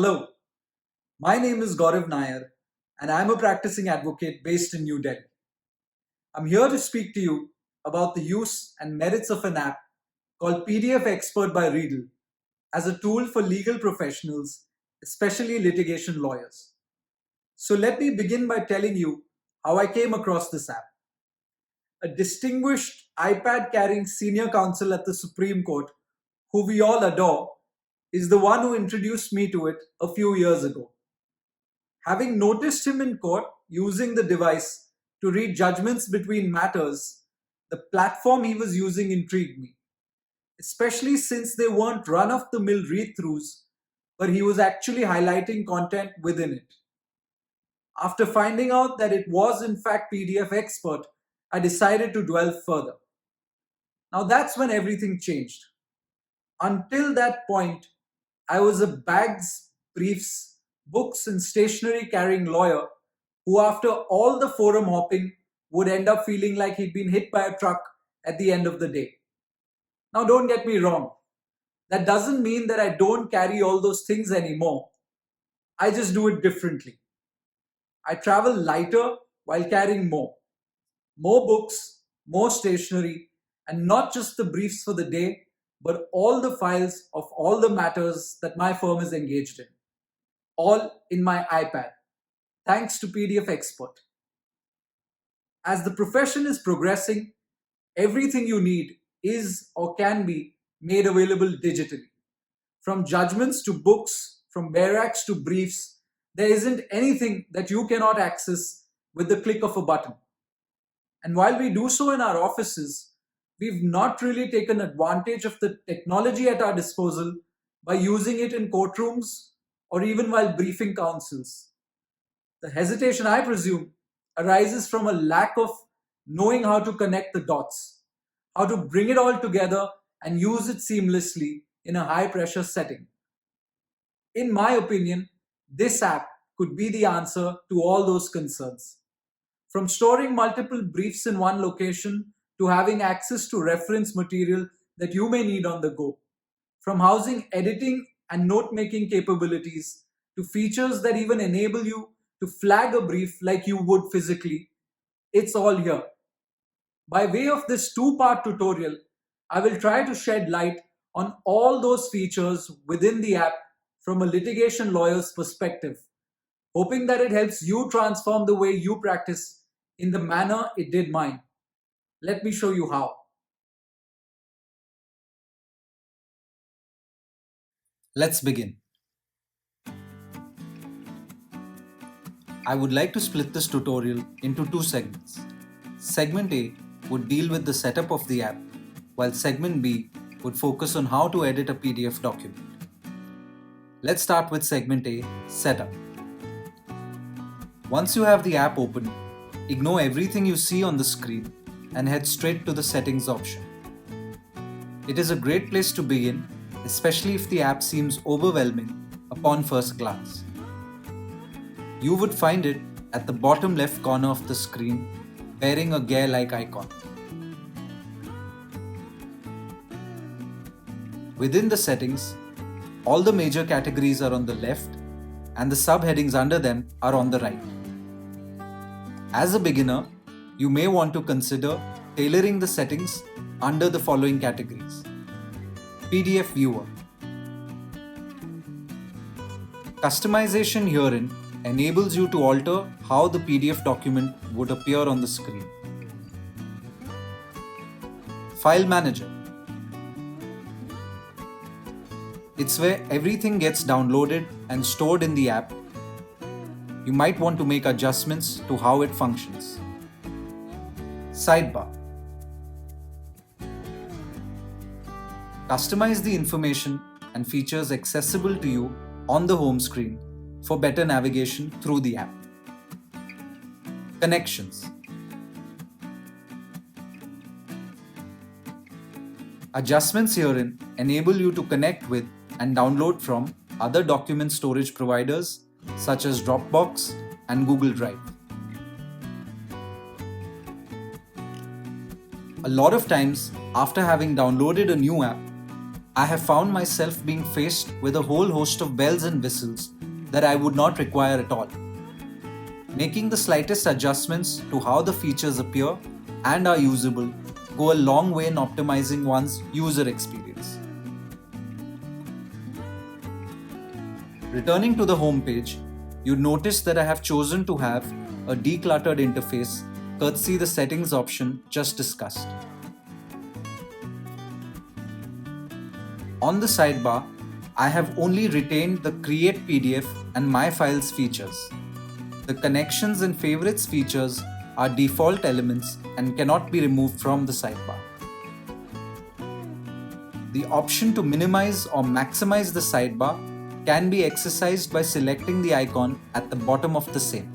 Hello, my name is Gaurav Nair and I'm a practicing advocate based in New Delhi. I'm here to speak to you about the use and merits of an app called PDF Expert by Riedel as a tool for legal professionals, especially litigation lawyers. So let me begin by telling you how I came across this app. A distinguished iPad carrying senior counsel at the Supreme Court, who we all adore, is the one who introduced me to it a few years ago. Having noticed him in court using the device to read judgments between matters, the platform he was using intrigued me, especially since they weren't run of the mill read throughs, but he was actually highlighting content within it. After finding out that it was in fact PDF Expert, I decided to delve further. Now that's when everything changed. Until that point, I was a bags, briefs, books, and stationery carrying lawyer who, after all the forum hopping, would end up feeling like he'd been hit by a truck at the end of the day. Now, don't get me wrong, that doesn't mean that I don't carry all those things anymore. I just do it differently. I travel lighter while carrying more. More books, more stationery, and not just the briefs for the day, but all the files of all the matters that my firm is engaged in, all in my iPad, thanks to PDF Expert. As the profession is progressing, everything you need is or can be made available digitally. From judgments to books, from barracks to briefs, there isn't anything that you cannot access with the click of a button. And while we do so in our offices, we've not really taken advantage of the technology at our disposal by using it in courtrooms or even while briefing counsels. The hesitation, I presume, arises from a lack of knowing how to connect the dots, how to bring it all together and use it seamlessly in a high pressure setting. In my opinion, this app could be the answer to all those concerns. From storing multiple briefs in one location to having access to reference material that you may need on the go. From housing editing and note making capabilities to features that even enable you to flag a brief like you would physically, it's all here. By way of this two-part tutorial, I will try to shed light on all those features within the app from a litigation lawyer's perspective, hoping that it helps you transform the way you practice in the manner it did mine. Let me show you how. Let's begin. I would like to split this tutorial into two segments. Segment A would deal with the setup of the app, while segment B would focus on how to edit a PDF document. Let's start with segment A, Setup. Once you have the app open, ignore everything you see on the screen and head straight to the Settings option. It is a great place to begin, especially if the app seems overwhelming upon first glance. You would find it at the bottom left corner of the screen, bearing a gear-like icon. Within the settings, all the major categories are on the left and the subheadings under them are on the right. As a beginner, you may want to consider tailoring the settings under the following categories. PDF Viewer. Customization herein enables you to alter how the PDF document would appear on the screen. File Manager. It's where everything gets downloaded and stored in the app. You might want to make adjustments to how it functions. Sidebar. Customize the information and features accessible to you on the home screen for better navigation through the app. Connections. Adjustments herein enable you to connect with and download from other document storage providers such as Dropbox and Google Drive. A lot of times, after having downloaded a new app, I have found myself being faced with a whole host of bells and whistles that I would not require at all. Making the slightest adjustments to how the features appear and are usable go a long way in optimizing one's user experience. Returning to the home page, you notice that I have chosen to have a decluttered interface courtesy the settings option just discussed. On the sidebar, I have only retained the Create PDF and My Files features. The Connections and Favorites features are default elements and cannot be removed from the sidebar. The option to minimize or maximize the sidebar can be exercised by selecting the icon at the bottom of the same,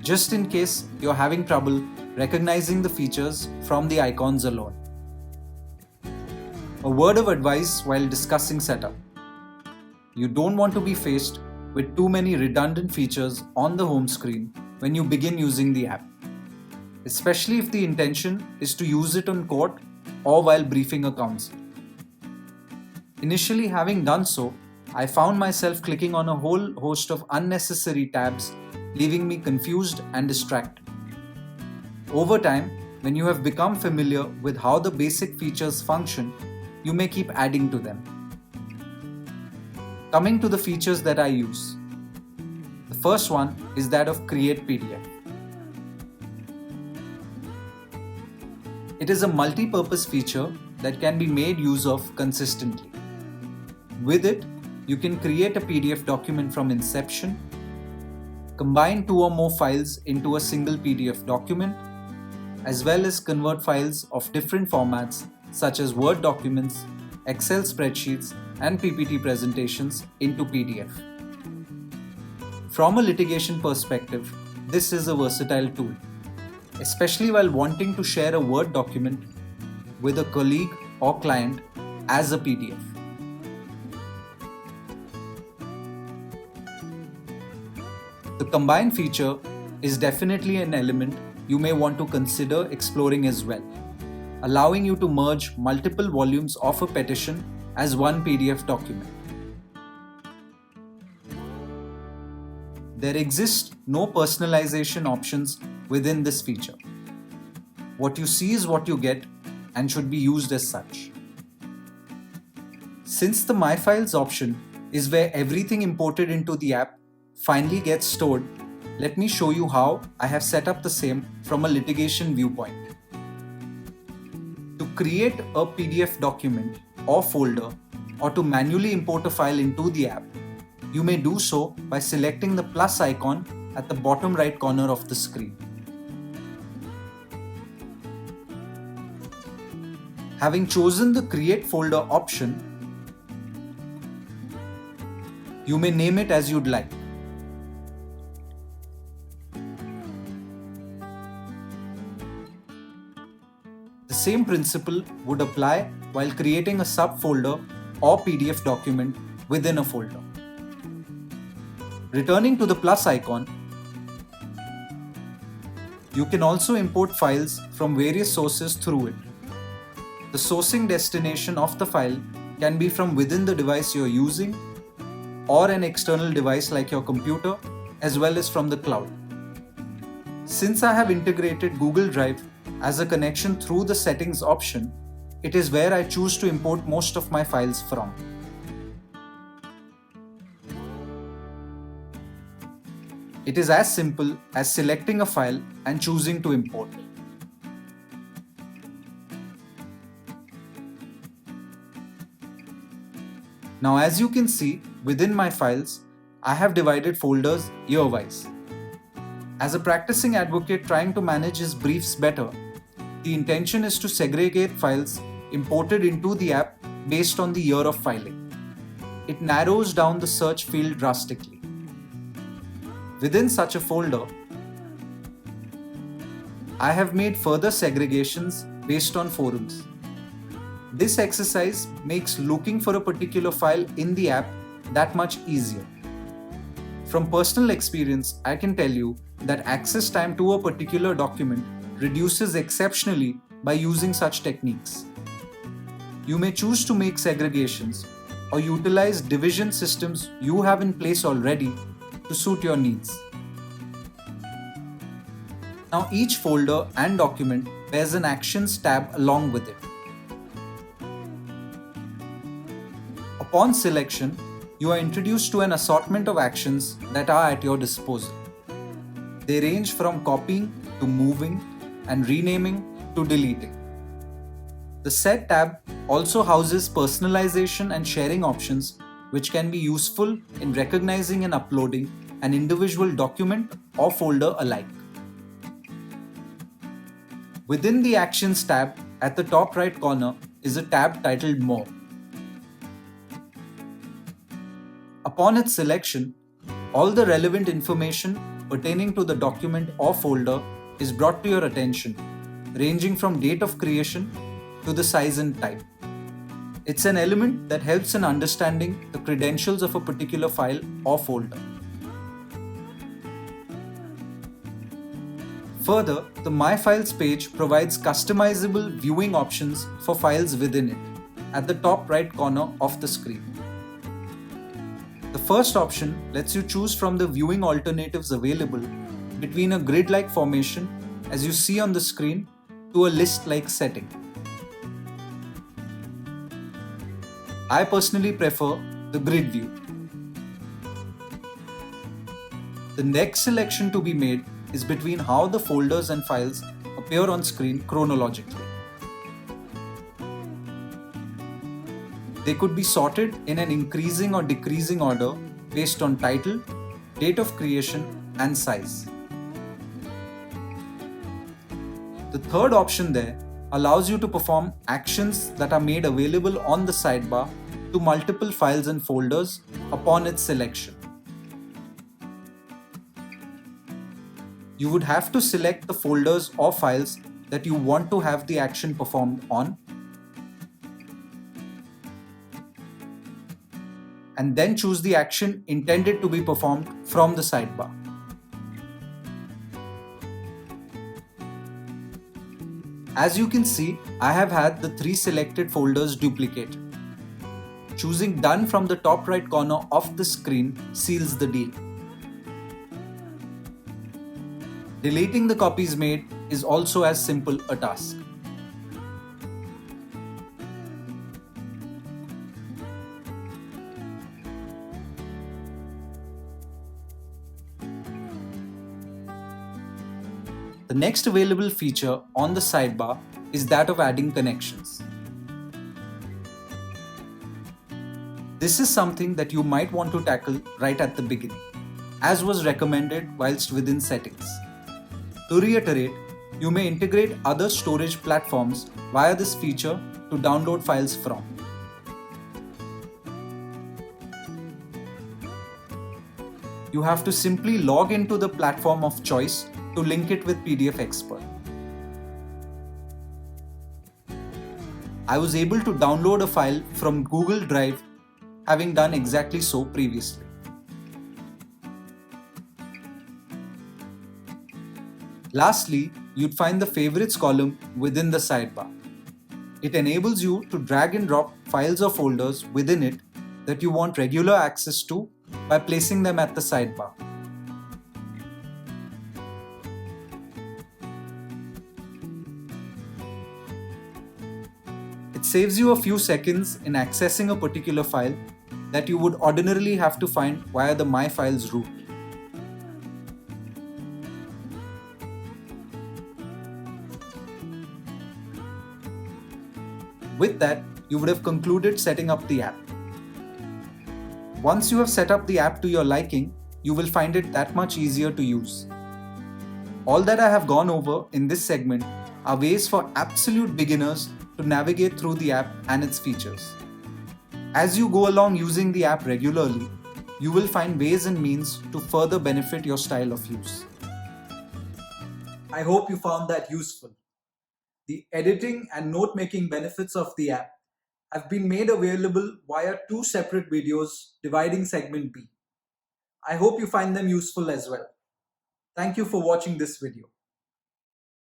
just in case you're having trouble recognizing the features from the icons alone. A word of advice while discussing setup. You don't want to be faced with too many redundant features on the home screen when you begin using the app, especially if the intention is to use it on court or while briefing a counsel. Initially, having done so, I found myself clicking on a whole host of unnecessary tabs, leaving me confused and distracted. Over time, when you have become familiar with how the basic features function, you may keep adding to them. Coming to the features that I use. The first one is that of Create PDF. It is a multi-purpose feature that can be made use of consistently. With it, you can create a PDF document from inception, combine 2 or more files into a single PDF document, as well as convert files of different formats such as Word documents, Excel spreadsheets, and PPT presentations into PDF. From a litigation perspective, this is a versatile tool, especially while wanting to share a Word document with a colleague or client as a PDF. The combine feature is definitely an element you may want to consider exploring as well, allowing you to merge multiple volumes of a petition as one PDF document. There exist no personalization options within this feature. What you see is what you get and should be used as such. Since the My Files option is where everything imported into the app finally gets stored, let me show you how I have set up the same from a litigation viewpoint. To create a PDF document or folder, or to manually import a file into the app, you may do so by selecting the plus icon at the bottom right corner of the screen. Having chosen the Create Folder option, you may name it as you'd like. The same principle would apply while creating a subfolder or PDF document within a folder. Returning to the plus icon, you can also import files from various sources through it. The sourcing destination of the file can be from within the device you're using or an external device like your computer, as well as from the cloud. Since I have integrated Google Drive as a connection through the settings option, it is where I choose to import most of my files from. It is as simple as selecting a file and choosing to import. Now, as you can see, within my files, I have divided folders year-wise. As a practicing advocate trying to manage his briefs better, the intention is to segregate files imported into the app based on the year of filing. It narrows down the search field drastically. Within such a folder, I have made further segregations based on forums. This exercise makes looking for a particular file in the app that much easier. From personal experience, I can tell you that access time to a particular document reduces exceptionally by using such techniques. You may choose to make segregations or utilize division systems you have in place already to suit your needs. Now each folder and document bears an Actions tab along with it. Upon selection, you are introduced to an assortment of actions that are at your disposal. They range from copying to moving and renaming to deleting. The Set tab also houses personalization and sharing options which can be useful in recognizing and uploading an individual document or folder alike. Within the Actions tab at the top right corner is a tab titled More. Upon its selection, all the relevant information pertaining to the document or folder is brought to your attention, ranging from date of creation to the size and type. It's an element that helps in understanding the credentials of a particular file or folder. Further, the My Files page provides customizable viewing options for files within it at the top right corner of the screen. The first option lets you choose from the viewing alternatives available between a grid-like formation, as you see on the screen, to a list-like setting. I personally prefer the grid view. The next selection to be made is between how the folders and files appear on screen chronologically. They could be sorted in an increasing or decreasing order based on title, date of creation, and size. The third option there allows you to perform actions that are made available on the sidebar to multiple files and folders upon its selection. You would have to select the folders or files that you want to have the action performed on, and then choose the action intended to be performed from the sidebar. As you can see, I have had the 3 selected folders duplicated. Choosing Done from the top right corner of the screen seals the deal. Deleting the copies made is also as simple a task. The next available feature on the sidebar is that of adding connections. This is something that you might want to tackle right at the beginning, as was recommended whilst within settings. To reiterate, you may integrate other storage platforms via this feature to download files from. You have to simply log into the platform of choice to link it with PDF Expert. I was able to download a file from Google Drive, having done exactly so previously. Lastly, you'd find the Favorites column within the sidebar. It enables you to drag and drop files or folders within it that you want regular access to by placing them at the sidebar. It saves you a few seconds in accessing a particular file that you would ordinarily have to find via the My Files route. With that, you would have concluded setting up the app. Once you have set up the app to your liking, you will find it that much easier to use. All that I have gone over in this segment are ways for absolute beginners to navigate through the app and its features. As you go along using the app regularly, you will find ways and means to further benefit your style of use. I hope you found that useful. The editing and note-making benefits of the app have been made available via 2 separate videos dividing segment B. I hope you find them useful as well. Thank you for watching this video.